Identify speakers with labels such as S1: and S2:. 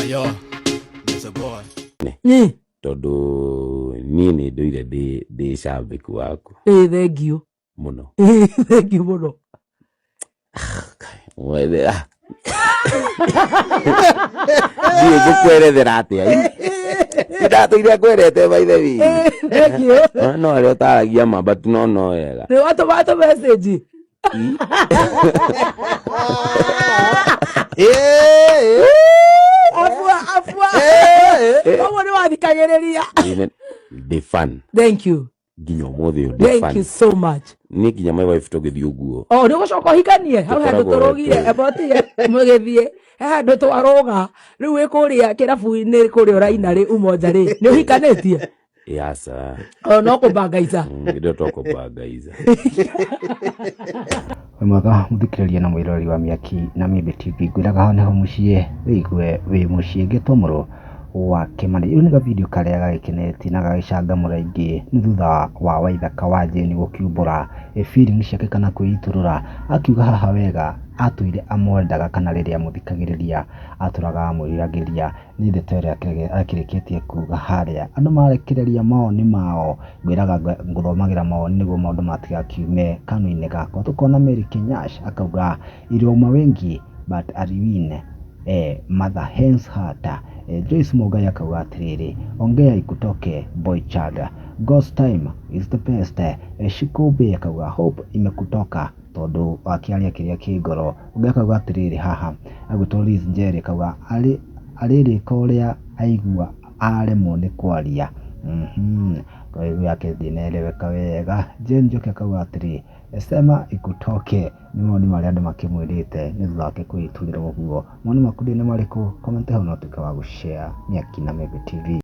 S1: Yo, Mr. Boy.
S2: Tondu nini nduire ndi shabiki waku.
S3: Thank you.
S2: Muno.
S3: Thank you muno.
S2: Wede Ndiye gukwerethera atia. Ndatuire kwerete by the way.
S3: Thank you.
S2: No ale utaragia mamba tu no wega.
S3: Ni watu message. Afua. Omo ni wathikagiriria.
S2: The fun.
S3: Thank you.
S2: Ginyo mothe the fun.
S3: Thank you so much.
S2: Ni kinya my wife togethi uguo.
S3: Oh, ni gucoka hikanie. Hau handu turugire abotie mugithie. Handu twaroga. Riu wikuria kirabu-ini kuria uraina ri umoja ri. Ni uhikanetie.
S2: Yasa.
S3: Oh, no kubangaiza.
S2: Ngido toko bangaiza.
S4: Mwaka muthikiriria na mwirori wa Miaki na Mibe TV gwiraga hone ho mucie wigwe wi mucie gitomoro wa Kimani. Iyo ni video karia gagikeneti na gagicangamura ingi ni thutha wa Waithaka wa Jane gukiumbura feeling ciake kana kwiturura akiuga haha wega atuire amwendaga kana riria muthikagiriria aturaga amwiragiria ni ndeto ria akirikitie kuga haria andu marekereria maoni mao gwiraga nguthomagira maoni niguo maundu matigakiume kanua-ini gakwa tukona Mary Kinyash akauga iroma wengi but ariwine mother hens heart. Joyce Mugai akauga atiriri ongea ikutoke boy chada Ghost time is the best. Shikobe akauga hope imekutoka tondu wakiaria kiria kigoro ungekauga atiriri haha agutoliz Njeri akauga ariri koria aigua aremwo ni kwaria kwa hivyo yake ndinaeleweka wega. Jane Njoki akauga atiri sema ikutoke ni moni maria andu makimwirite ni thutha wake kwiturira uguo. Moni maku ni mariku comment hau no tuka wa gushare Miaki na Mibe TV.